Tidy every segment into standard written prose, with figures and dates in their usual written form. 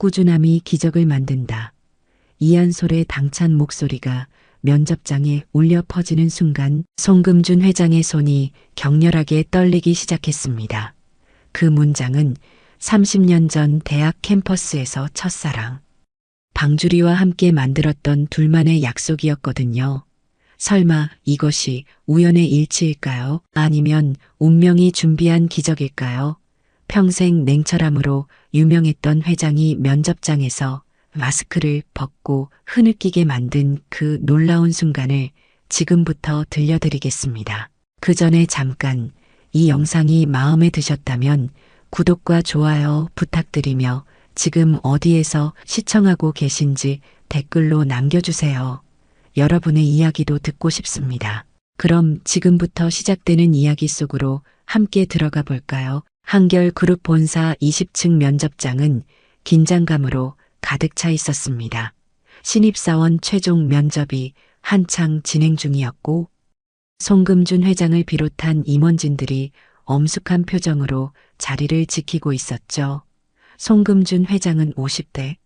꾸준함이 기적을 만든다. 이한솔의 당찬 목소리가 면접장에 울려 퍼지는 순간 송금준 회장의 손이 격렬하게 떨리기 시작했습니다. 그 문장은 30년 전 대학 캠퍼스에서 첫사랑, 방주리와 함께 만들었던 둘만의 약속이었거든요. 설마 이것이 우연의 일치일까요? 아니면 운명이 준비한 기적일까요? 평생 냉철함으로 유명했던 회장이 면접장에서 마스크를 벗고 흐느끼게 만든 그 놀라운 순간을 지금부터 들려드리겠습니다. 그 전에 잠깐 이 영상이 마음에 드셨다면 구독과 좋아요 부탁드리며 지금 어디에서 시청하고 계신지 댓글로 남겨주세요. 여러분의 이야기도 듣고 싶습니다. 그럼 지금부터 시작되는 이야기 속으로 함께 들어가 볼까요? 한결그룹 본사 20층 면접장은 긴장감으로 가득 차 있었습니다. 신입사원 최종 면접이 한창 진행 중이었고 송금준 회장을 비롯한 임원진들이 엄숙한 표정으로 자리를 지키고 있었죠. 송금준 회장은 50대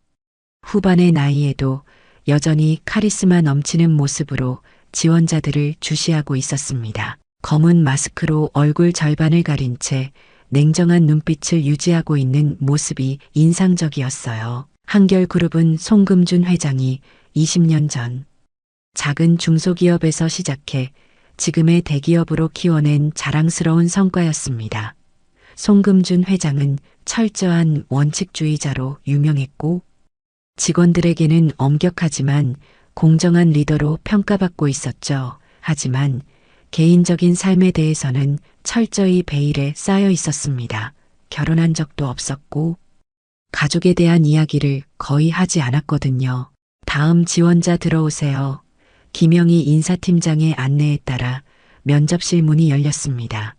후반의 나이에도 여전히 카리스마 넘치는 모습으로 지원자들을 주시하고 있었습니다. 검은 마스크로 얼굴 절반을 가린 채 냉정한 눈빛을 유지하고 있는 모습이 인상적이었어요. 한결그룹은 송금준 회장이 20년 전 작은 중소기업에서 시작해 지금의 대기업으로 키워낸 자랑스러운 성과였습니다. 송금준 회장은 철저한 원칙주의자로 유명했고 직원들에게는 엄격하지만 공정한 리더로 평가받고 있었죠. 하지만 개인적인 삶에 대해서는 철저히 베일에 쌓여 있었습니다. 결혼한 적도 없었고 가족에 대한 이야기를 거의 하지 않았거든요. 다음 지원자 들어오세요. 김영희 인사팀장의 안내에 따라 면접실 문이 열렸습니다.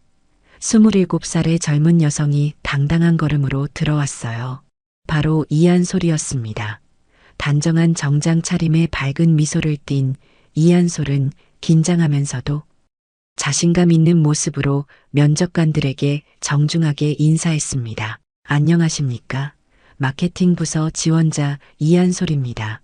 27살의 젊은 여성이 당당한 걸음으로 들어왔어요. 바로 이한솔이었습니다. 단정한 정장 차림에 밝은 미소를 띤 이한솔은 긴장하면서도 자신감 있는 모습으로 면접관들에게 정중하게 인사했습니다. 안녕하십니까? 마케팅 부서 지원자 이한솔입니다.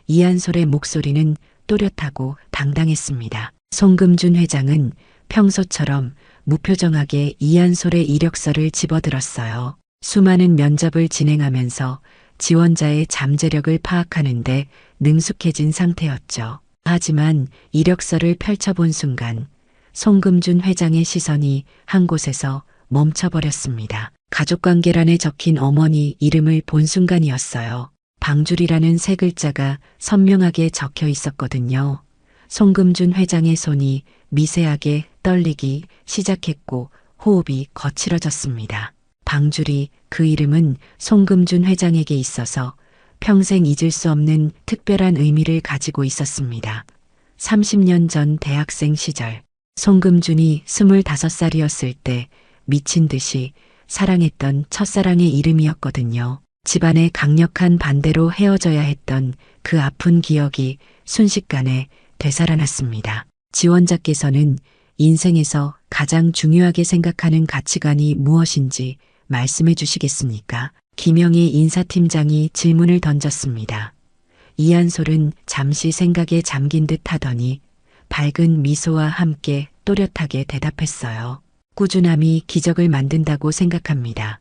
이한솔의 목소리는 또렷하고 당당했습니다. 송금준 회장은 평소처럼 무표정하게 이한솔의 이력서를 집어들었어요. 수많은 면접을 진행하면서 지원자의 잠재력을 파악하는데 능숙해진 상태였죠. 하지만 이력서를 펼쳐본 순간 송금준 회장의 시선이 한 곳에서 멈춰버렸습니다. 가족관계란에 적힌 어머니 이름을 본 순간이었어요. 방주리라는 세 글자가 선명하게 적혀 있었거든요. 송금준 회장의 손이 미세하게 떨리기 시작했고 호흡이 거칠어졌습니다. 방주리, 그 이름은 송금준 회장에게 있어서 평생 잊을 수 없는 특별한 의미를 가지고 있었습니다. 30년 전 대학생 시절 송금준이 25살이었을 때 미친 듯이 사랑했던 첫사랑의 이름이었거든요. 집안의 강력한 반대로 헤어져야 했던 그 아픈 기억이 순식간에 되살아났습니다. 지원자께서는 인생에서 가장 중요하게 생각하는 가치관이 무엇인지 말씀해 주시겠습니까? 김영희 인사팀장이 질문을 던졌습니다. 이한솔은 잠시 생각에 잠긴 듯 하더니 밝은 미소와 함께 또렷하게 대답했어요. 꾸준함이 기적을 만든다고 생각합니다.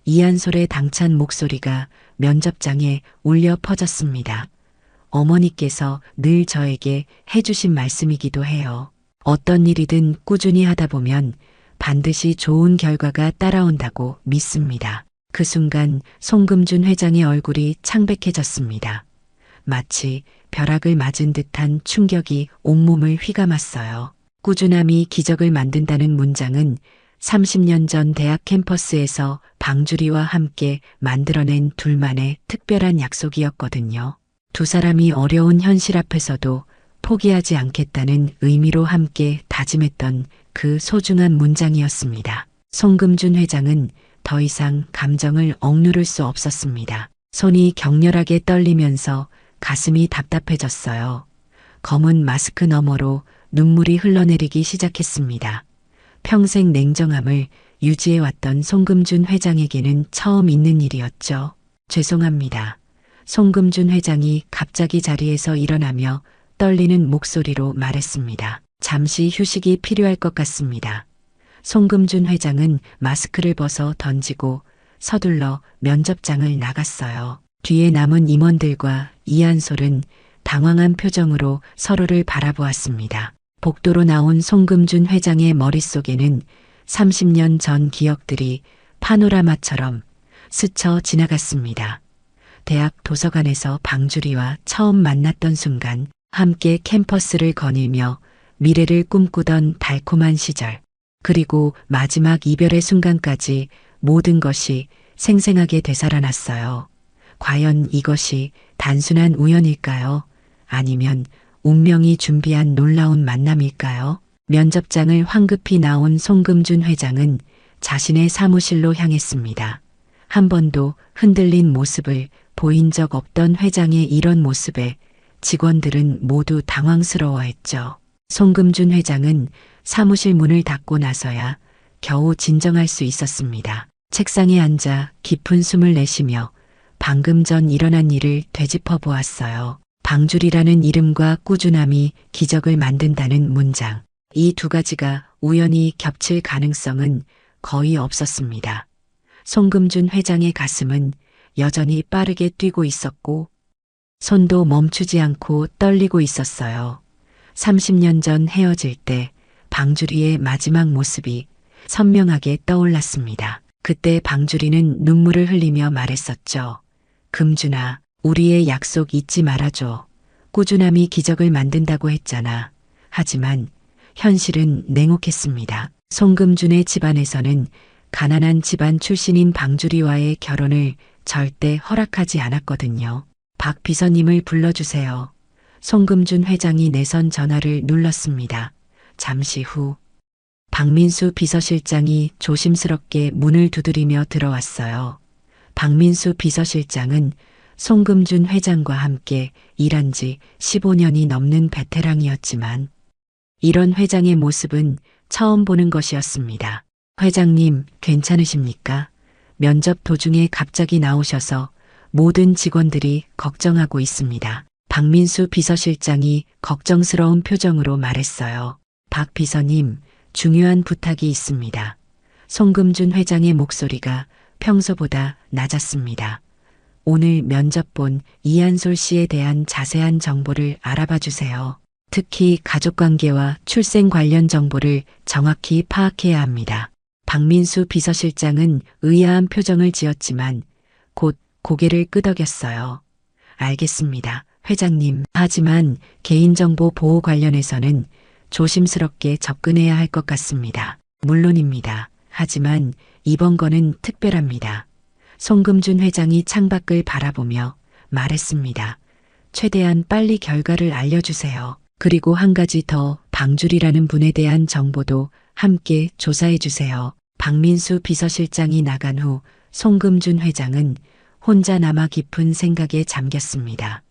이한솔의 당찬 목소리가 면접장에 울려 퍼졌습니다. 어머니께서 늘 저에게 해주신 말씀이기도 해요. 어떤 일이든 꾸준히 하다 보면 반드시 좋은 결과가 따라온다고 믿습니다. 그 순간 송금준 회장의 얼굴이 창백해졌습니다. 마치 벼락을 맞은 듯한 충격이 온몸을 휘감았어요. 꾸준함이 기적을 만든다는 문장은 30년 전 대학 캠퍼스에서 방주리와 함께 만들어낸 둘만의 특별한 약속이었거든요. 두 사람이 어려운 현실 앞에서도 포기하지 않겠다는 의미로 함께 다짐했던 그 소중한 문장이었습니다. 송금준 회장은 더 이상 감정을 억누를 수 없었습니다. 손이 격렬하게 떨리면서 가슴이 답답해졌어요. 검은 마스크 너머로 눈물이 흘러내리기 시작했습니다. 평생 냉정함을 유지해왔던 송금준 회장에게는 처음 있는 일이었죠. 죄송합니다. 송금준 회장이 갑자기 자리에서 일어나며 떨리는 목소리로 말했습니다. 잠시 휴식이 필요할 것 같습니다. 송금준 회장은 마스크를 벗어 던지고 서둘러 면접장을 나갔어요. 뒤에 남은 임원들과 이한솔은 당황한 표정으로 서로를 바라보았습니다. 복도로 나온 송금준 회장의 머릿속에는 30년 전 기억들이 파노라마처럼 스쳐 지나갔습니다. 대학 도서관에서 방주리와 처음 만났던 순간, 함께 캠퍼스를 거닐며 미래를 꿈꾸던 달콤한 시절, 그리고 마지막 이별의 순간까지 모든 것이 생생하게 되살아났어요. 과연 이것이 단순한 우연일까요? 아니면 운명이 준비한 놀라운 만남일까요? 면접장을 황급히 나온 송금준 회장은 자신의 사무실로 향했습니다. 한 번도 흔들린 모습을 보인 적 없던 회장의 이런 모습에 직원들은 모두 당황스러워했죠. 송금준 회장은 사무실 문을 닫고 나서야 겨우 진정할 수 있었습니다. 책상에 앉아 깊은 숨을 내쉬며 방금 전 일어난 일을 되짚어 보았어요. 방주리라는 이름과 꾸준함이 기적을 만든다는 문장. 이 두 가지가 우연히 겹칠 가능성은 거의 없었습니다. 송금준 회장의 가슴은 여전히 빠르게 뛰고 있었고 손도 멈추지 않고 떨리고 있었어요. 30년 전 헤어질 때 방주리의 마지막 모습이 선명하게 떠올랐습니다. 그때 방주리는 눈물을 흘리며 말했었죠. 금준아, 우리의 약속 잊지 말아줘. 꾸준함이 기적을 만든다고 했잖아. 하지만 현실은 냉혹했습니다. 송금준의 집안에서는 가난한 집안 출신인 방주리와의 결혼을 절대 허락하지 않았거든요. 박 비서님을 불러주세요. 송금준 회장이 내선 전화를 눌렀습니다. 잠시 후 박민수 비서실장이 조심스럽게 문을 두드리며 들어왔어요. 박민수 비서실장은 송금준 회장과 함께 일한 지 15년이 넘는 베테랑이었지만 이런 회장의 모습은 처음 보는 것이었습니다. 회장님, 괜찮으십니까? 면접 도중에 갑자기 나오셔서 모든 직원들이 걱정하고 있습니다. 박민수 비서실장이 걱정스러운 표정으로 말했어요. 박 비서님, 중요한 부탁이 있습니다. 송금준 회장의 목소리가 평소보다 낮았습니다. 오늘 면접 본 이한솔 씨에 대한 자세한 정보를 알아봐 주세요. 특히 가족관계와 출생 관련 정보를 정확히 파악해야 합니다. 박민수 비서실장은 의아한 표정을 지었지만 곧 고개를 끄덕였어요. 알겠습니다, 회장님. 하지만 개인정보 보호 관련해서는 조심스럽게 접근해야 할 것 같습니다. 물론입니다. 하지만 이번 건은 특별합니다. 송금준 회장이 창밖을 바라보며 말했습니다. 최대한 빨리 결과를 알려주세요. 그리고 한 가지 더, 방주리라는 분에 대한 정보도 함께 조사해 주세요. 박민수 비서실장이 나간 후 송금준 회장은 혼자 남아 깊은 생각에 잠겼습니다.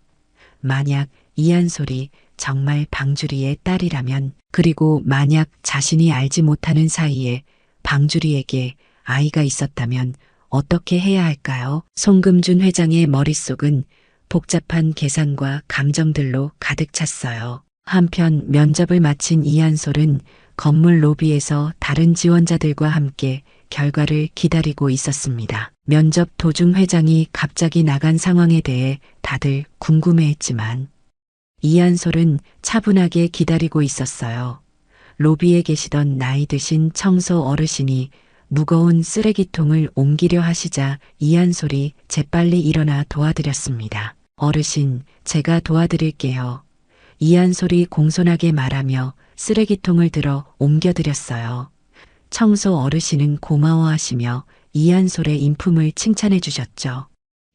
만약 이한솔이 정말 방주리의 딸이라면, 그리고 만약 자신이 알지 못하는 사이에 방주리에게 아이가 있었다면 어떻게 해야 할까요? 송금준 회장의 머릿속은 복잡한 계산과 감정들로 가득 찼어요. 한편 면접을 마친 이한솔은 건물 로비에서 다른 지원자들과 함께 결과를 기다리고 있었습니다. 면접 도중 회장이 갑자기 나간 상황에 대해 다들 궁금해했지만 이한솔은 차분하게 기다리고 있었어요. 로비에 계시던 나이 드신 청소 어르신이 무거운 쓰레기통을 옮기려 하시자 이한솔이 재빨리 일어나 도와드렸습니다. 어르신, 제가 도와드릴게요. 이한솔이 공손하게 말하며 쓰레기통을 들어 옮겨드렸어요. 청소 어르신은 고마워하시며 이한솔의 인품을 칭찬해 주셨죠.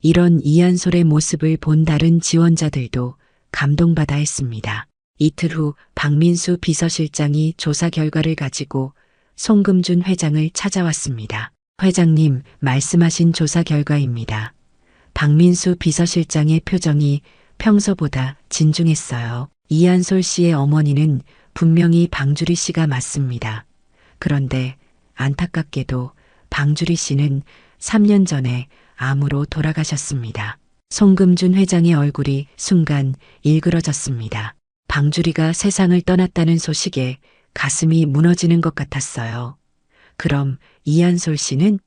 이런 이한솔의 모습을 본 다른 지원자들도 감동받아 했습니다. 이틀 후 박민수 비서실장이 조사 결과를 가지고 송금준 회장을 찾아왔습니다. 회장님, 말씀하신 조사 결과입니다. 박민수 비서실장의 표정이 평소보다 진중했어요. 이한솔 씨의 어머니는 분명히 방주리 씨가 맞습니다. 그런데 안타깝게도 방주리 씨는 3년 전에 암으로 돌아가셨습니다. 송금준 회장의 얼굴이 순간 일그러졌습니다. 방주리가 세상을 떠났다는 소식에 가슴이 무너지는 것 같았어요. 그럼 이한솔 씨는?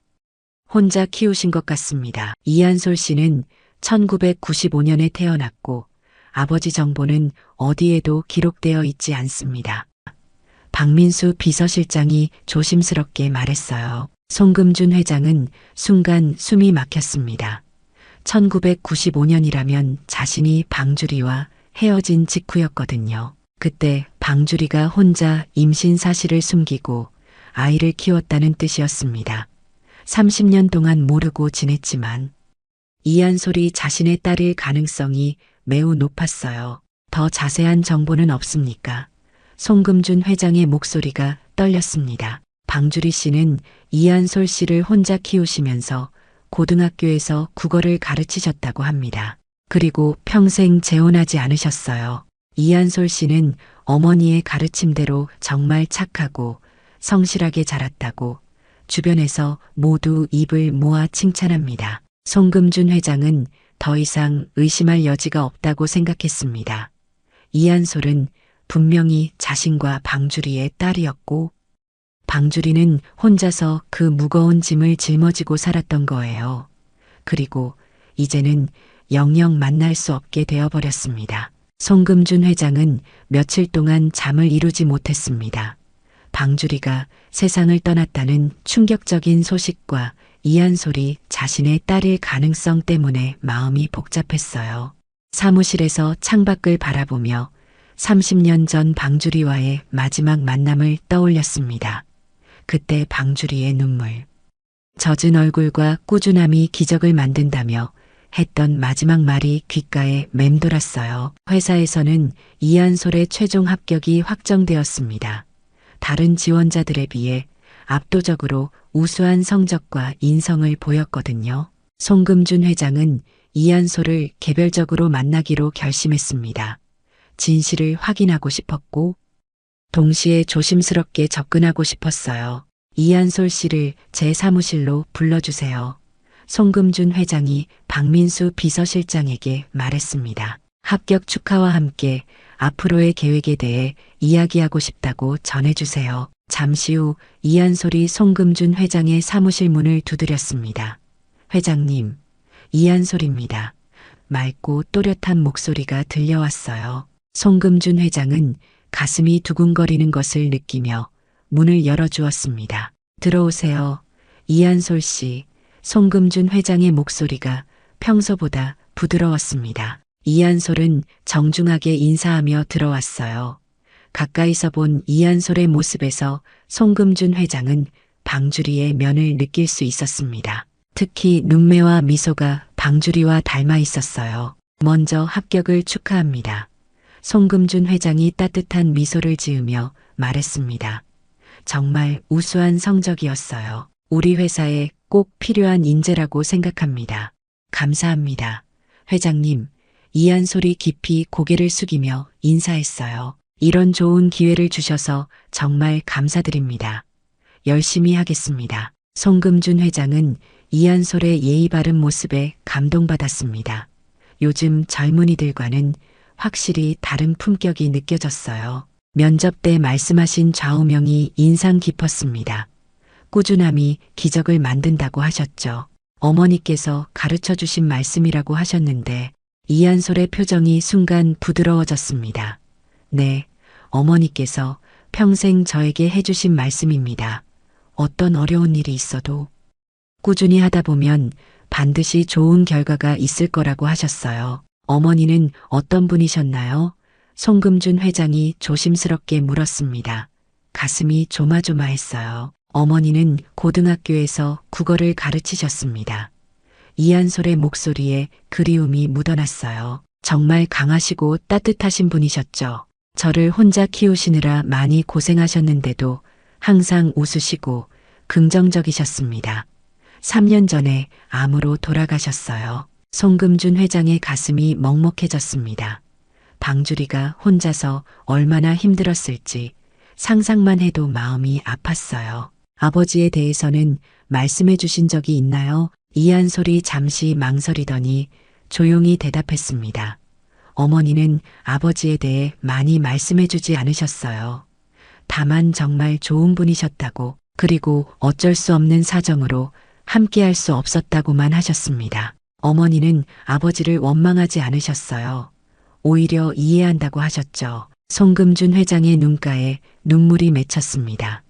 혼자 키우신 것 같습니다. 이한솔 씨는 1995년에 태어났고 아버지 정보는 어디에도 기록되어 있지 않습니다. 박민수 비서실장이 조심스럽게 말했어요. 송금준 회장은 순간 숨이 막혔습니다. 1995년이라면 자신이 방주리와 헤어진 직후였거든요. 그때 방주리가 혼자 임신 사실을 숨기고 아이를 키웠다는 뜻이었습니다. 30년 동안 모르고 지냈지만 이한솔이 자신의 딸일 가능성이 매우 높았어요. 더 자세한 정보는 없습니까? 송금준 회장의 목소리가 떨렸습니다. 방주리 씨는 이한솔 씨를 혼자 키우시면서 고등학교에서 국어를 가르치셨다고 합니다. 그리고 평생 재혼하지 않으셨어요. 이한솔 씨는 어머니의 가르침대로 정말 착하고 성실하게 자랐다고 주변에서 모두 입을 모아 칭찬합니다. 송금준 회장은 더 이상 의심할 여지가 없다고 생각했습니다. 이한솔은 분명히 자신과 방주리의 딸이었고 방주리는 혼자서 그 무거운 짐을 짊어지고 살았던 거예요. 그리고 이제는 영영 만날 수 없게 되어버렸습니다. 송금준 회장은 며칠 동안 잠을 이루지 못했습니다. 방주리가 세상을 떠났다는 충격적인 소식과 이한솔이 자신의 딸일 가능성 때문에 마음이 복잡했어요. 사무실에서 창밖을 바라보며 30년 전 방주리와의 마지막 만남을 떠올렸습니다. 그때 방주리의 눈물, 젖은 얼굴과 꾸준함이 기적을 만든다며 했던 마지막 말이 귓가에 맴돌았어요. 회사에서는 이한솔의 최종 합격이 확정되었습니다. 다른 지원자들에 비해 압도적으로 우수한 성적과 인성을 보였거든요. 송금준 회장은 이한솔을 개별적으로 만나기로 결심했습니다. 진실을 확인하고 싶었고 동시에 조심스럽게 접근하고 싶었어요. 이한솔 씨를 제 사무실로 불러주세요. 송금준 회장이 박민수 비서실장에게 말했습니다. 합격 축하와 함께 앞으로의 계획에 대해 이야기하고 싶다고 전해주세요. 잠시 후 이한솔이 송금준 회장의 사무실 문을 두드렸습니다. 회장님, 이한솔입니다. 맑고 또렷한 목소리가 들려왔어요. 송금준 회장은 가슴이 두근거리는 것을 느끼며 문을 열어주었습니다. 들어오세요. 이한솔 씨. 송금준 회장의 목소리가 평소보다 부드러웠습니다. 이한솔은 정중하게 인사하며 들어왔어요. 가까이서 본 이한솔의 모습에서 송금준 회장은 방주리의 면을 느낄 수 있었습니다. 특히 눈매와 미소가 방주리와 닮아 있었어요. 먼저 합격을 축하합니다. 송금준 회장이 따뜻한 미소를 지으며 말했습니다. 정말 우수한 성적이었어요. 우리 회사에 꼭 필요한 인재라고 생각합니다. 감사합니다. 회장님, 이한솔이 깊이 고개를 숙이며 인사했어요. 이런 좋은 기회를 주셔서 정말 감사드립니다. 열심히 하겠습니다. 송금준 회장은 이한솔의 예의 바른 모습에 감동받았습니다. 요즘 젊은이들과는 확실히 다른 품격이 느껴졌어요. 면접 때 말씀하신 좌우명이 인상 깊었습니다. 꾸준함이 기적을 만든다고 하셨죠. 어머니께서 가르쳐 주신 말씀이라고 하셨는데 이한솔의 표정이 순간 부드러워졌습니다. 네, 어머니께서 평생 저에게 해주신 말씀입니다. 어떤 어려운 일이 있어도 꾸준히 하다 보면 반드시 좋은 결과가 있을 거라고 하셨어요. 어머니는 어떤 분이셨나요? 송금준 회장이 조심스럽게 물었습니다. 가슴이 조마조마했어요. 어머니는 고등학교에서 국어를 가르치셨습니다. 이한솔의 목소리에 그리움이 묻어났어요. 정말 강하시고 따뜻하신 분이셨죠. 저를 혼자 키우시느라 많이 고생하셨는데도 항상 웃으시고 긍정적이셨습니다. 3년 전에 암으로 돌아가셨어요. 송금준 회장의 가슴이 먹먹해졌습니다. 방주리가 혼자서 얼마나 힘들었을지 상상만 해도 마음이 아팠어요. 아버지에 대해서는 말씀해 주신 적이 있나요? 이한솔이 잠시 망설이더니 조용히 대답했습니다. 어머니는 아버지에 대해 많이 말씀해주지 않으셨어요. 다만 정말 좋은 분이셨다고, 그리고 어쩔 수 없는 사정으로 함께할 수 없었다고만 하셨습니다. 어머니는 아버지를 원망하지 않으셨어요. 오히려 이해한다고 하셨죠. 송금준 회장의 눈가에 눈물이 맺혔습니다.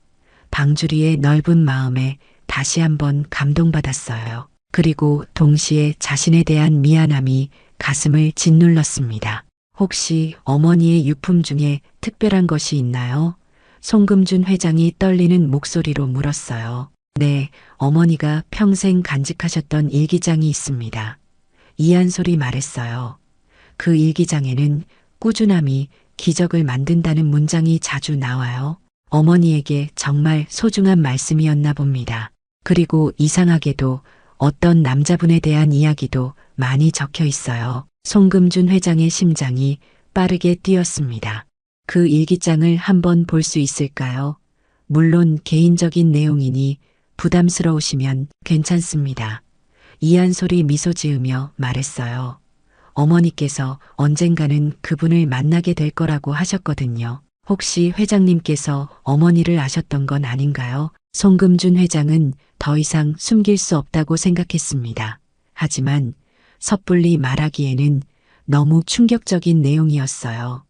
방주리의 넓은 마음에 다시 한번 감동받았어요. 그리고 동시에 자신에 대한 미안함이 가슴을 짓눌렀습니다. 혹시 어머니의 유품 중에 특별한 것이 있나요? 송금준 회장이 떨리는 목소리로 물었어요. 네, 어머니가 평생 간직하셨던 일기장이 있습니다. 이한솔이 말했어요. 그 일기장에는 꾸준함이 기적을 만든다는 문장이 자주 나와요. 어머니에게 정말 소중한 말씀이었나 봅니다. 그리고 이상하게도 어떤 남자분에 대한 이야기도 많이 적혀 있어요. 송금준 회장의 심장이 빠르게 뛰었습니다. 그 일기장을 한번 볼 수 있을까요? 물론 개인적인 내용이니 부담스러우시면 괜찮습니다. 이한솔이 미소 지으며 말했어요. 어머니께서 언젠가는 그분을 만나게 될 거라고 하셨거든요. 혹시 회장님께서 어머니를 아셨던 건 아닌가요? 송금준 회장은 더 이상 숨길 수 없다고 생각했습니다. 하지만 섣불리 말하기에는 너무 충격적인 내용이었어요.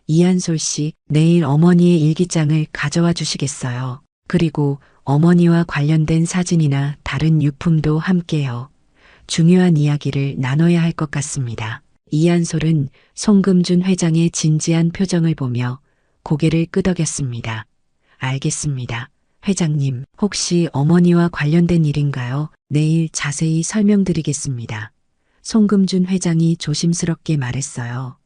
이한솔 씨, 내일 어머니의 일기장을 가져와 주시겠어요? 그리고 어머니와 관련된 사진이나 다른 유품도 함께요. 중요한 이야기를 나눠야 할 것 같습니다. 이한솔은 송금준 회장의 진지한 표정을 보며 고개를 끄덕였습니다. 알겠습니다. 회장님, 혹시 어머니와 관련된 일인가요? 내일 자세히 설명드리겠습니다. 송금준 회장이 조심스럽게 말했어요.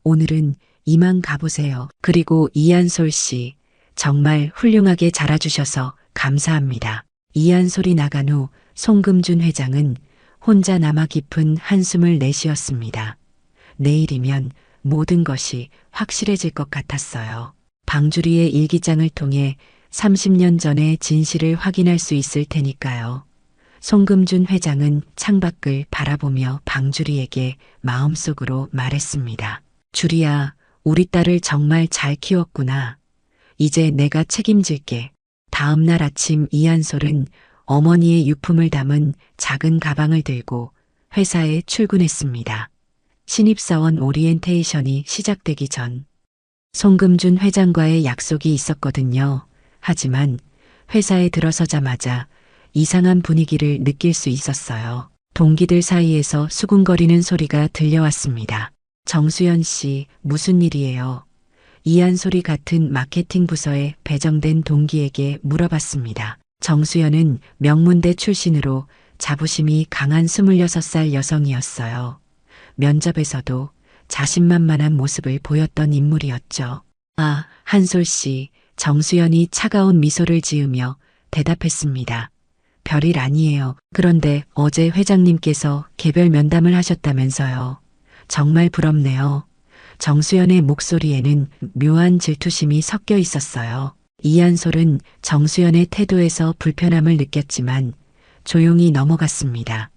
오늘은 이만 가보세요. 그리고 이한솔 씨, 정말 훌륭하게 자라주셔서 감사합니다. 이한솔이 나간 후 송금준 회장은 혼자 남아 깊은 한숨을 내쉬었습니다. 내일이면 모든 것이 확실해질 것 같았어요. 방주리의 일기장을 통해 30년 전의 진실을 확인할 수 있을 테니까요. 송금준 회장은 창밖을 바라보며 방주리에게 마음속으로 말했습니다. 주리야, 우리 딸을 정말 잘 키웠구나. 이제 내가 책임질게. 다음 날 아침 이한솔은 어머니의 유품을 담은 작은 가방을 들고 회사에 출근했습니다. 신입사원 오리엔테이션이 시작되기 전 송금준 회장과의 약속이 있었거든요. 하지만 회사에 들어서자마자 이상한 분위기를 느낄 수 있었어요. 동기들 사이에서 수군거리는 소리가 들려왔습니다. 정수연 씨, 무슨 일이에요? 이한솔이 같은 마케팅 부서에 배정된 동기에게 물어봤습니다. 정수연은 명문대 출신으로 자부심이 강한 26살 여성이었어요. 면접에서도 자신만만한 모습을 보였던 인물이었죠. 아, 한솔 씨, 정수연이 차가운 미소를 지으며 대답했습니다. 별일 아니에요. 그런데 어제 회장님께서 개별 면담을 하셨다면서요. 정말 부럽네요. 정수연의 목소리에는 묘한 질투심이 섞여 있었어요. 이한솔은 정수연의 태도에서 불편함을 느꼈지만 조용히 넘어갔습니다.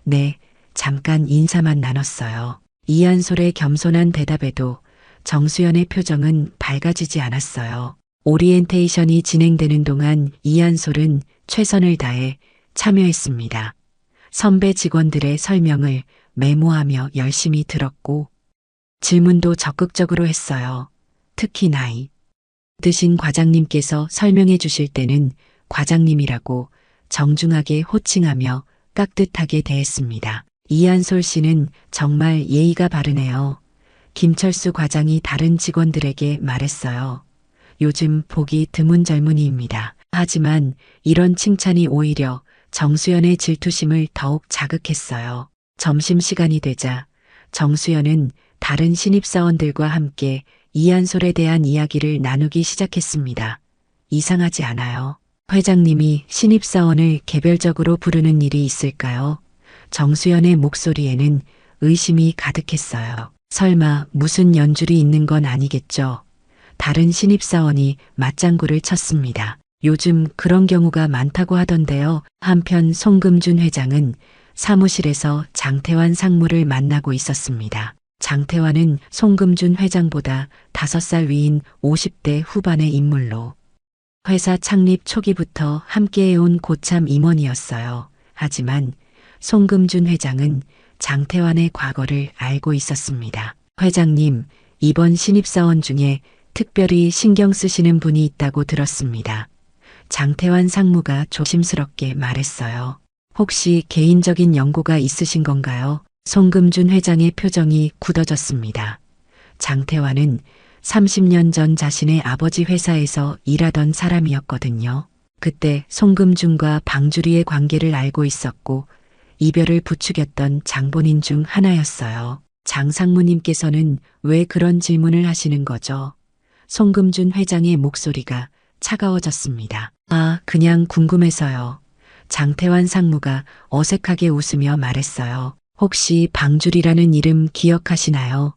네, 잠깐 인사만 나눴어요. 이한솔의 겸손한 대답에도 정수연의 표정은 밝아지지 않았어요. 오리엔테이션이 진행되는 동안 이한솔은 최선을 다해 참여했습니다. 선배 직원들의 설명을 메모하며 열심히 들었고 질문도 적극적으로 했어요. 특히 나이 드신 과장님께서 설명해 주실 때는 과장님이라고 정중하게 호칭하며 깍듯하게 대했습니다. 이한솔 씨는 정말 예의가 바르네요. 김철수 과장이 다른 직원들에게 말했어요. 요즘 보기 드문 젊은이입니다. 하지만 이런 칭찬이 오히려 정수연의 질투심을 더욱 자극했어요. 점심시간이 되자 정수연은 다른 신입사원들과 함께 이한솔에 대한 이야기를 나누기 시작했습니다. 이상하지 않아요? 회장님이 신입사원을 개별적으로 부르는 일이 있을까요? 정수연의 목소리에는 의심이 가득했어요. 설마 무슨 연줄이 있는 건 아니겠죠? 다른 신입사원이 맞장구를 쳤습니다. 요즘 그런 경우가 많다고 하던데요. 한편 송금준 회장은 사무실에서 장태환 상무를 만나고 있었습니다. 장태환은 송금준 회장보다 5살 위인 50대 후반의 인물로 회사 창립 초기부터 함께해온 고참 임원이었어요. 하지만 송금준 회장은 장태환의 과거를 알고 있었습니다. 회장님, 이번 신입사원 중에 특별히 신경 쓰시는 분이 있다고 들었습니다. 장태환 상무가 조심스럽게 말했어요. 혹시 개인적인 연고가 있으신 건가요? 송금준 회장의 표정이 굳어졌습니다. 장태환은 30년 전 자신의 아버지 회사에서 일하던 사람이었거든요. 그때 송금준과 방주리의 관계를 알고 있었고 이별을 부추겼던 장본인 중 하나였어요. 장 상무님께서는 왜 그런 질문을 하시는 거죠? 송금준 회장의 목소리가 차가워졌습니다. 아, 그냥 궁금해서요. 장태환 상무가 어색하게 웃으며 말했어요. 혹시 방주리라는 이름 기억하시나요?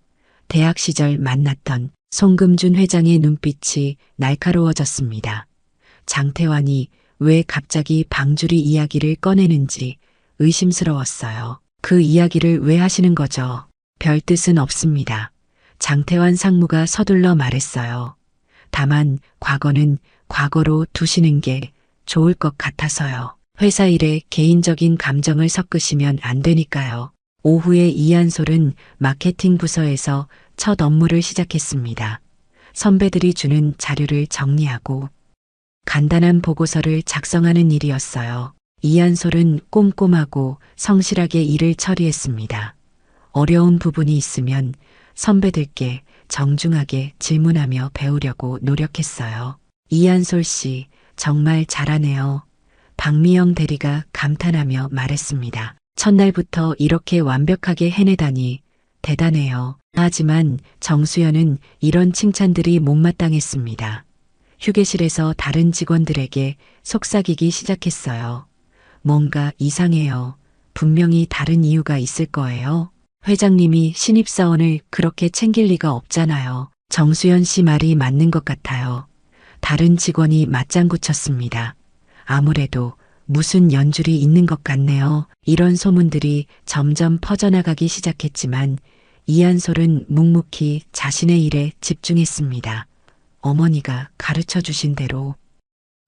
대학 시절 만났던 송금준 회장의 눈빛이 날카로워졌습니다. 장태환이 왜 갑자기 방주리 이야기를 꺼내는지 의심스러웠어요. 그 이야기를 왜 하시는 거죠? 별 뜻은 없습니다. 장태환 상무가 서둘러 말했어요. 다만 과거는 과거로 두시는 게 좋을 것 같아서요. 회사 일에 개인적인 감정을 섞으시면 안 되니까요. 오후에 이한솔은 마케팅 부서에서 첫 업무를 시작했습니다. 선배들이 주는 자료를 정리하고 간단한 보고서를 작성하는 일이었어요. 이한솔은 꼼꼼하고 성실하게 일을 처리했습니다. 어려운 부분이 있으면 선배들께 정중하게 질문하며 배우려고 노력했어요. 이한솔 씨, 정말 잘하네요. 박미영 대리가 감탄하며 말했습니다. 첫날부터 이렇게 완벽하게 해내다니 대단해요. 하지만 정수연은 이런 칭찬들이 못마땅했습니다. 휴게실에서 다른 직원들에게 속삭이기 시작했어요. 뭔가 이상해요. 분명히 다른 이유가 있을 거예요. 회장님이 신입사원을 그렇게 챙길 리가 없잖아요. 정수연 씨 말이 맞는 것 같아요. 다른 직원이 맞장구 쳤습니다. 아무래도 무슨 연줄이 있는 것 같네요. 이런 소문들이 점점 퍼져나가기 시작했지만 이한솔은 묵묵히 자신의 일에 집중했습니다. 어머니가 가르쳐 주신 대로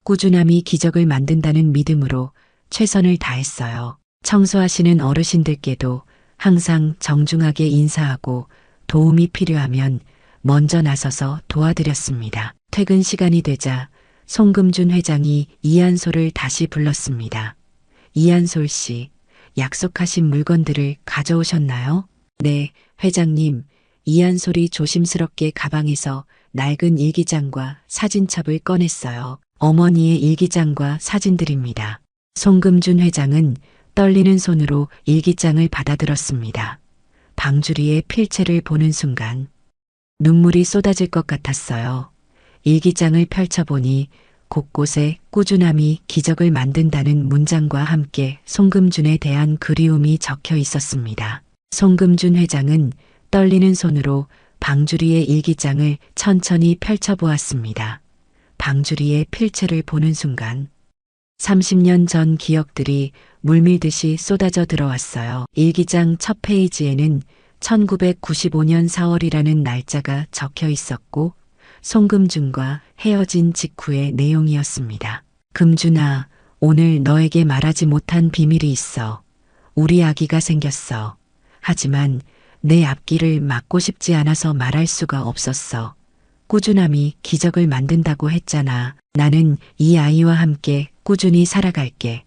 꾸준함이 기적을 만든다는 믿음으로 최선을 다했어요. 청소하시는 어르신들께도 항상 정중하게 인사하고 도움이 필요하면 먼저 나서서 도와드렸습니다. 퇴근 시간이 되자 송금준 회장이 이한솔을 다시 불렀습니다. 이한솔 씨, 약속하신 물건들을 가져오셨나요? 네, 회장님. 이한솔이 조심스럽게 가방에서 낡은 일기장과 사진첩을 꺼냈어요. 어머니의 일기장과 사진들입니다. 송금준 회장은 떨리는 손으로 일기장을 받아들었습니다. 방주리의 필체를 보는 순간 눈물이 쏟아질 것 같았어요. 일기장을 펼쳐보니 곳곳에 꾸준함이 기적을 만든다는 문장과 함께 송금준에 대한 그리움이 적혀 있었습니다. 송금준 회장은 떨리는 손으로 방주리의 일기장을 천천히 펼쳐보았습니다. 방주리의 필체를 보는 순간 30년 전 기억들이 물밀듯이 쏟아져 들어왔어요. 일기장 첫 페이지에는 1995년 4월이라는 날짜가 적혀 있었고 송금준과 헤어진 직후의 내용이었습니다. 금준아, 오늘 너에게 말하지 못한 비밀이 있어. 우리 아기가 생겼어. 하지만 내 앞길을 막고 싶지 않아서 말할 수가 없었어. 꾸준함이 기적을 만든다고 했잖아. 나는 이 아이와 함께 꾸준히 살아갈게.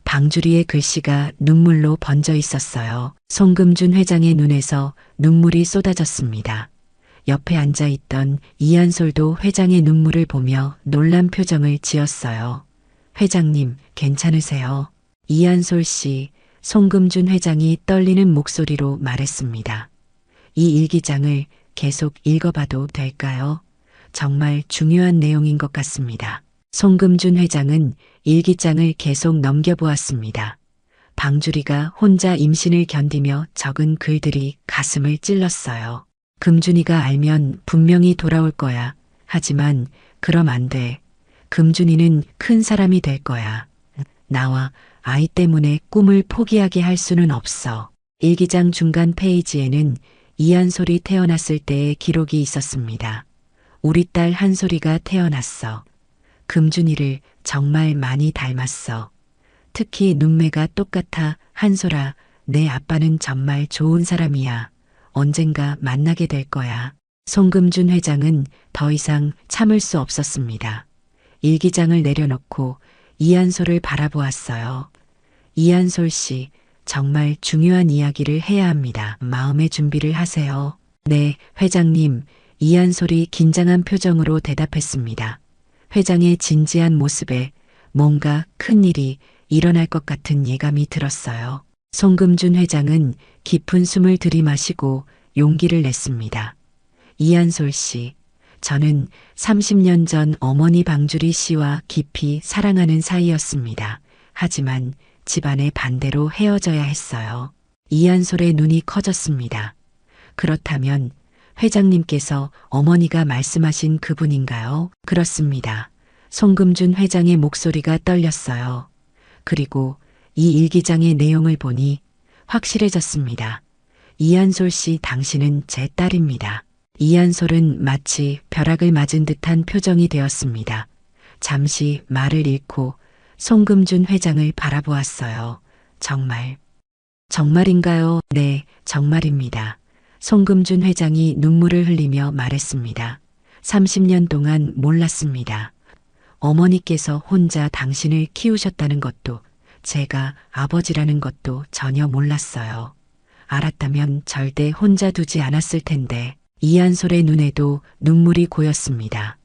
방주리의 글씨가 눈물로 번져 있었어요. 송금준 회장의 눈에서 눈물이 쏟아졌습니다. 옆에 앉아있던 이한솔도 회장의 눈물을 보며 놀란 표정을 지었어요. 회장님, 괜찮으세요? 이한솔 씨, 송금준 회장이 떨리는 목소리로 말했습니다. 이 일기장을 계속 읽어봐도 될까요? 정말 중요한 내용인 것 같습니다. 송금준 회장은 일기장을 계속 넘겨보았습니다. 방주리가 혼자 임신을 견디며 적은 글들이 가슴을 찔렀어요. 금준이가 알면 분명히 돌아올 거야. 하지만 그럼 안 돼. 금준이는 큰 사람이 될 거야. 나와 아이 때문에 꿈을 포기하게 할 수는 없어. 일기장 중간 페이지에는 이한솔이 태어났을 때의 기록이 있었습니다. 우리 딸 한솔이가 태어났어. 금준이를 정말 많이 닮았어. 특히 눈매가 똑같아. 한솔아, 내 아빠는 정말 좋은 사람이야. 언젠가 만나게 될 거야. 송금준 회장은 더 이상 참을 수 없었습니다. 일기장을 내려놓고 이한솔을 바라보았어요. 이한솔 씨, 정말 중요한 이야기를 해야 합니다. 마음의 준비를 하세요. 네, 회장님. 이한솔이 긴장한 표정으로 대답했습니다. 회장의 진지한 모습에 뭔가 큰 일이 일어날 것 같은 예감이 들었어요. 송금준 회장은 깊은 숨을 들이마시고 용기를 냈습니다. 이한솔 씨, 저는 30년 전 어머니 방주리 씨와 깊이 사랑하는 사이였습니다. 하지만 집안의 반대로 헤어져야 했어요. 이한솔의 눈이 커졌습니다. 그렇다면 회장님께서 어머니가 말씀하신 그분인가요? 그렇습니다. 송금준 회장의 목소리가 떨렸어요. 그리고 이 일기장의 내용을 보니 확실해졌습니다. 이한솔 씨, 당신은 제 딸입니다. 이한솔은 마치 벼락을 맞은 듯한 표정이 되었습니다. 잠시 말을 잃고 송금준 회장을 바라보았어요. 정말인가요? 네, 정말입니다. 송금준 회장이 눈물을 흘리며 말했습니다. 30년 동안 몰랐습니다. 어머니께서 혼자 당신을 키우셨다는 것도, 제가 아버지라는 것도 전혀 몰랐어요. 알았다면 절대 혼자 두지 않았을 텐데. 이한솔의 눈에도 눈물이 고였습니다.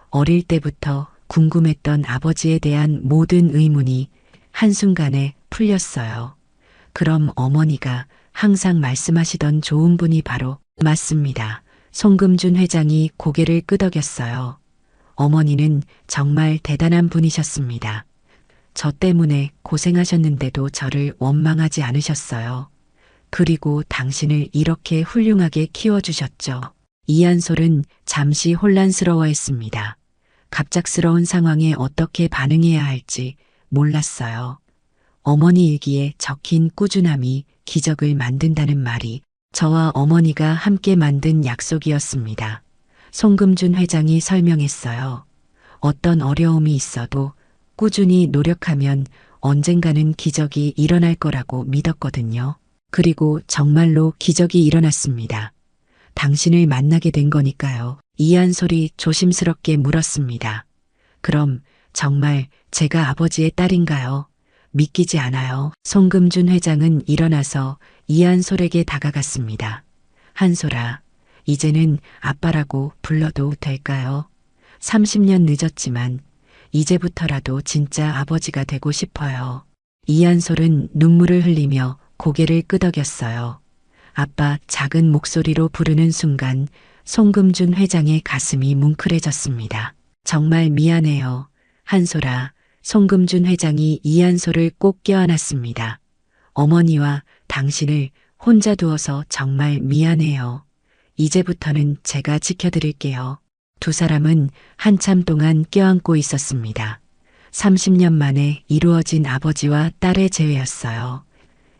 어릴 때부터 궁금했던 아버지에 대한 모든 의문이 한순간에 풀렸어요. 그럼 어머니가 항상 말씀하시던 좋은 분이 바로. 맞습니다. 송금준 회장이 고개를 끄덕였어요. 어머니는 정말 대단한 분이셨습니다. 저 때문에 고생하셨는데도 저를 원망하지 않으셨어요. 그리고 당신을 이렇게 훌륭하게 키워주셨죠. 이한솔은 잠시 혼란스러워했습니다. 갑작스러운 상황에 어떻게 반응해야 할지 몰랐어요. 어머니 일기에 적힌 꾸준함이 기적을 만든다는 말이 저와 어머니가 함께 만든 약속이었습니다. 송금준 회장이 설명했어요. 어떤 어려움이 있어도 꾸준히 노력하면 언젠가는 기적이 일어날 거라고 믿었거든요. 그리고 정말로 기적이 일어났습니다. 당신을 만나게 된 거니까요. 이한솔이 조심스럽게 물었습니다. 그럼 정말 제가 아버지의 딸인가요? 믿기지 않아요. 송금준 회장은 일어나서 이한솔에게 다가갔습니다. 한솔아, 이제는 아빠라고 불러도 될까요? 30년 늦었지만 이제부터라도 진짜 아버지가 되고 싶어요. 이한솔은 눈물을 흘리며 고개를 끄덕였어요. 아빠, 작은 목소리로 부르는 순간 송금준 회장의 가슴이 뭉클해졌습니다. 정말 미안해요. 한솔아. 송금준 회장이 이한솔을 꼭 껴안았습니다. 어머니와 당신을 혼자 두어서 정말 미안해요. 이제부터는 제가 지켜드릴게요. 두 사람은 한참 동안 껴안고 있었습니다. 30년 만에 이루어진 아버지와 딸의 재회였어요.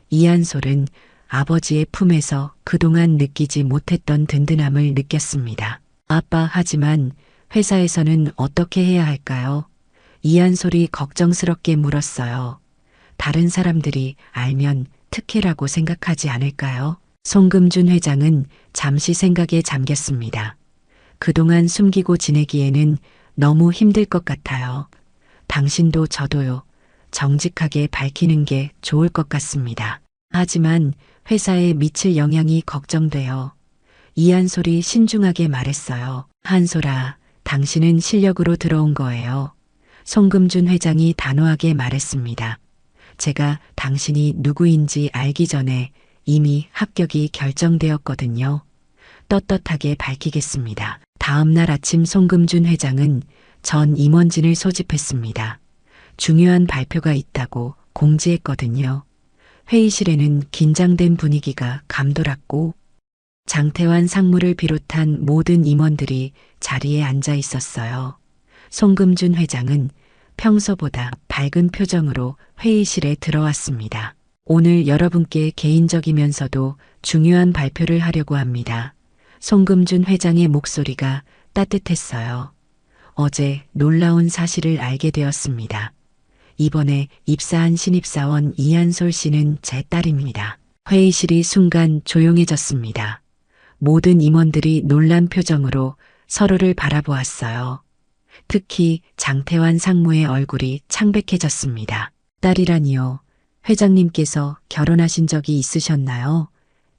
이한솔은 아버지의 품에서 그동안 느끼지 못했던 든든함을 느꼈습니다. 아빠, 하지만 회사에서는 어떻게 해야 할까요? 이한솔이 걱정스럽게 물었어요. 다른 사람들이 알면 특혜라고 생각하지 않을까요? 송금준 회장은 잠시 생각에 잠겼습니다. 그동안 숨기고 지내기에는 너무 힘들 것 같아요. 당신도 저도요. 정직하게 밝히는 게 좋을 것 같습니다. 하지만 회사에 미칠 영향이 걱정돼요. 이한솔이 신중하게 말했어요. 한솔아, 당신은 실력으로 들어온 거예요. 송금준 회장이 단호하게 말했습니다. 제가 당신이 누구인지 알기 전에 이미 합격이 결정되었거든요. 떳떳하게 밝히겠습니다. 다음 날 아침 송금준 회장은 전 임원진을 소집했습니다. 중요한 발표가 있다고 공지했거든요. 회의실에는 긴장된 분위기가 감돌았고 장태환 상무를 비롯한 모든 임원들이 자리에 앉아 있었어요. 송금준 회장은 평소보다 밝은 표정으로 회의실에 들어왔습니다. 오늘 여러분께 개인적이면서도 중요한 발표를 하려고 합니다. 송금준 회장의 목소리가 따뜻했어요. 어제 놀라운 사실을 알게 되었습니다. 이번에 입사한 신입사원 이한솔 씨는 제 딸입니다. 회의실이 순간 조용해졌습니다. 모든 임원들이 놀란 표정으로 서로를 바라보았어요. 특히 장태환 상무의 얼굴이 창백해졌습니다. 딸이라니요. 회장님께서 결혼하신 적이 있으셨나요?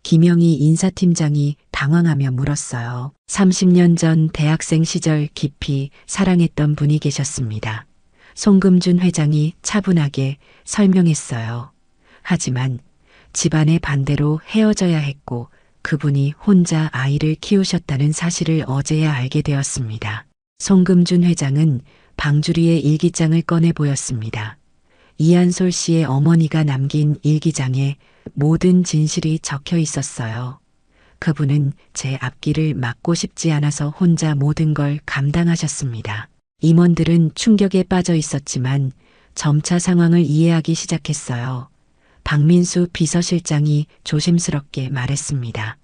김영희 인사팀장이 당황하며 물었어요. 30년 전 대학생 시절 깊이 사랑했던 분이 계셨습니다. 송금준 회장이 차분하게 설명했어요. 하지만 집안의 반대로 헤어져야 했고 그분이 혼자 아이를 키우셨다는 사실을 어제야 알게 되었습니다. 송금준 회장은 방주리의 일기장을 꺼내 보였습니다. 이한솔 씨의 어머니가 남긴 일기장에 모든 진실이 적혀 있었어요. 그분은 제 앞길을 막고 싶지 않아서 혼자 모든 걸 감당하셨습니다. 임원들은 충격에 빠져 있었지만 점차 상황을 이해하기 시작했어요. 박민수 비서실장이 조심스럽게 말했습니다.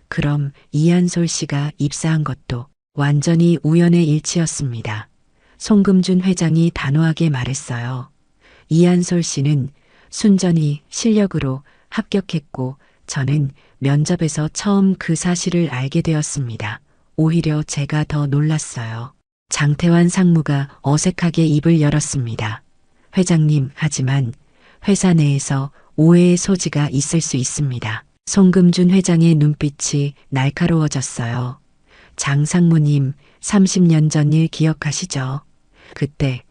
그럼 이한솔 씨가 입사한 것도 완전히 우연의 일치였습니다. 송금준 회장이 단호하게 말했어요. 이한솔 씨는 순전히 실력으로 합격했고 저는 면접에서 처음 그 사실을 알게 되었습니다. 오히려 제가 더 놀랐어요. 장태환 상무가 어색하게 입을 열었습니다. 회장님, 하지만 회사 내에서 오해의 소지가 있을 수 있습니다. 송금준 회장의 눈빛이 날카로워졌어요. 장 상무님, 30년 전 일 기억하시죠? 그때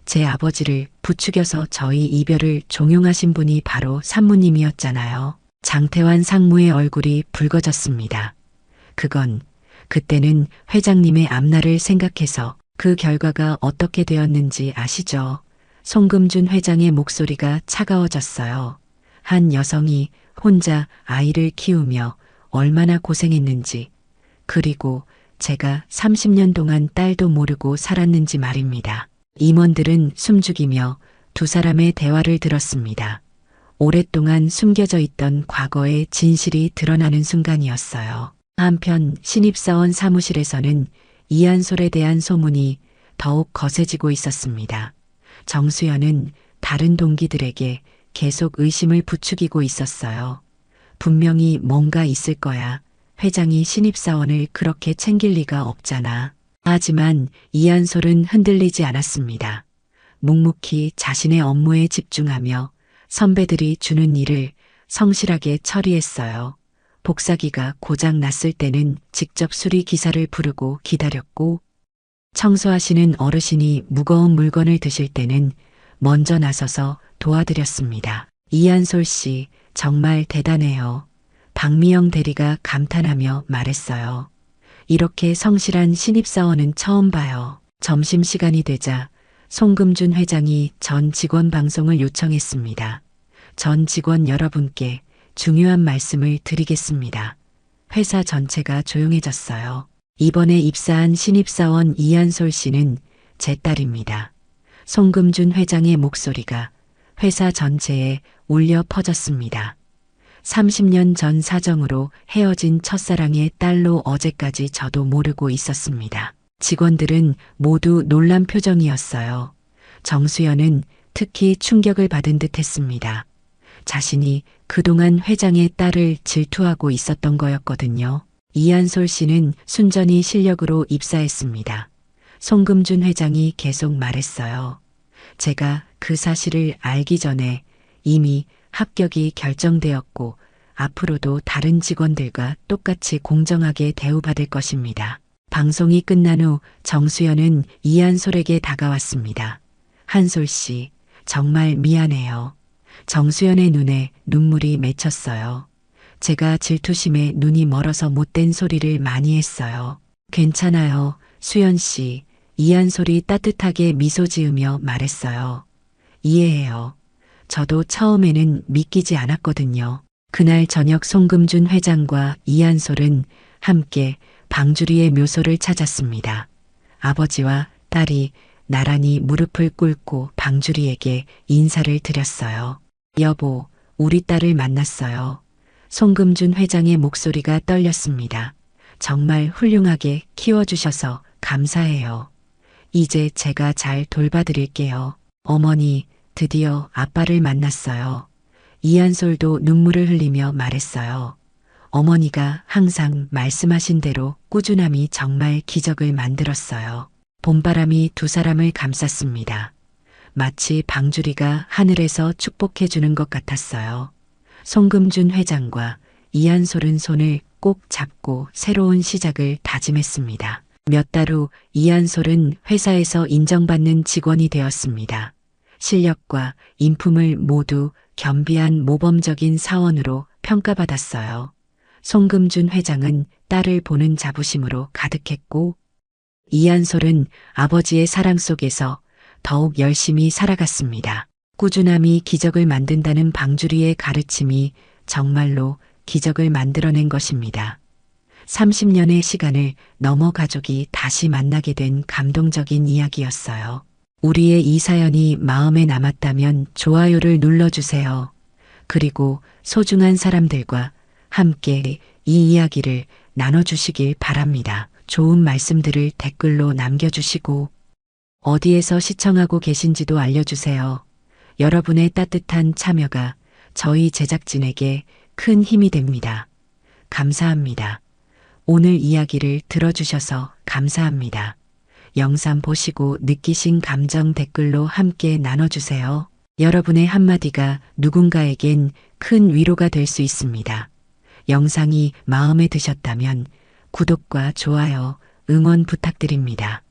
제 아버지를 부추겨서 저희 이별을 종용하신 분이 바로 산무님이었잖아요. 장태환 상무의 얼굴이 붉어졌습니다. 그때는 회장님의 앞날을 생각해서 그 결과가 어떻게 되었는지 아시죠? 송금준 회장의 목소리가 차가워졌어요. 한 여성이 혼자 아이를 키우며 얼마나 고생했는지, 그리고 제가 30년 동안 딸도 모르고 살았는지 말입니다. 임원들은 숨죽이며 두 사람의 대화를 들었습니다. 오랫동안 숨겨져 있던 과거의 진실이 드러나는 순간이었어요. 한편 신입사원 사무실에서는 이한솔에 대한 소문이 더욱 거세지고 있었습니다. 정수연은 다른 동기들에게 계속 의심을 부추기고 있었어요. 분명히 뭔가 있을 거야. 회장이 신입사원을 그렇게 챙길 리가 없잖아. 하지만 이한솔은 흔들리지 않았습니다. 묵묵히 자신의 업무에 집중하며 선배들이 주는 일을 성실하게 처리했어요. 복사기가 고장 났을 때는 직접 수리 기사를 부르고 기다렸고, 청소하시는 어르신이 무거운 물건을 드실 때는 먼저 나서서 도와드렸습니다. 이한솔 씨, 정말 대단해요. 박미영 대리가 감탄하며 말했어요. 이렇게 성실한 신입사원은 처음 봐요. 점심시간이 되자 송금준 회장이 전 직원 방송을 요청했습니다. 전 직원 여러분께 중요한 말씀을 드리겠습니다. 회사 전체가 조용해졌어요. 이번에 입사한 신입사원 이한솔 씨는 제 딸입니다. 송금준 회장의 목소리가 회사 전체에 울려 퍼졌습니다. 30년 전 사정으로 헤어진 첫사랑의 딸로 어제까지 저도 모르고 있었습니다. 직원들은 모두 놀란 표정이었어요. 정수연은 특히 충격을 받은 듯 했습니다. 자신이 그동안 회장의 딸을 질투하고 있었던 거였거든요. 이한솔 씨는 순전히 실력으로 입사했습니다. 송금준 회장이 계속 말했어요. 제가 그 사실을 알기 전에 이미 합격이 결정되었고 앞으로도 다른 직원들과 똑같이 공정하게 대우받을 것입니다. 방송이 끝난 후 정수연은 이한솔에게 다가왔습니다. 한솔 씨, 정말 미안해요. 정수연의 눈에 눈물이 맺혔어요. 제가 질투심에 눈이 멀어서 못된 소리를 많이 했어요. 괜찮아요, 수연 씨. 이한솔이 따뜻하게 미소 지으며 말했어요. 이해해요. 저도 처음에는 믿기지 않았거든요. 그날 저녁 송금준 회장과 이한솔은 함께 방주리의 묘소를 찾았습니다. 아버지와 딸이 나란히 무릎을 꿇고 방주리에게 인사를 드렸어요. 여보, 우리 딸을 만났어요. 송금준 회장의 목소리가 떨렸습니다. 정말 훌륭하게 키워주셔서 감사해요. 이제 제가 잘 돌봐드릴게요. 어머니, 드디어 아빠를 만났어요. 이한솔도 눈물을 흘리며 말했어요. 어머니가 항상 말씀하신 대로 꾸준함이 정말 기적을 만들었어요. 봄바람이 두 사람을 감쌌습니다. 마치 방주리가 하늘에서 축복해주는 것 같았어요. 송금준 회장과 이한솔은 손을 꼭 잡고 새로운 시작을 다짐했습니다. 몇 달 후 이한솔은 회사에서 인정받는 직원이 되었습니다. 실력과 인품을 모두 겸비한 모범적인 사원으로 평가받았어요. 송금준 회장은 딸을 보는 자부심으로 가득했고 이한솔은 아버지의 사랑 속에서 더욱 열심히 살아갔습니다. 꾸준함이 기적을 만든다는 방주리의 가르침이 정말로 기적을 만들어낸 것입니다. 30년의 시간을 넘어 가족이 다시 만나게 된 감동적인 이야기였어요. 우리의 이 사연이 마음에 남았다면 좋아요를 눌러주세요. 그리고 소중한 사람들과 함께 이 이야기를 나눠주시길 바랍니다. 좋은 말씀들을 댓글로 남겨주시고 어디에서 시청하고 계신지도 알려주세요. 여러분의 따뜻한 참여가 저희 제작진에게 큰 힘이 됩니다. 감사합니다. 오늘 이야기를 들어주셔서 감사합니다. 영상 보시고 느끼신 감정 댓글로 함께 나눠주세요. 여러분의 한마디가 누군가에겐 큰 위로가 될 수 있습니다. 영상이 마음에 드셨다면 구독과 좋아요, 응원 부탁드립니다.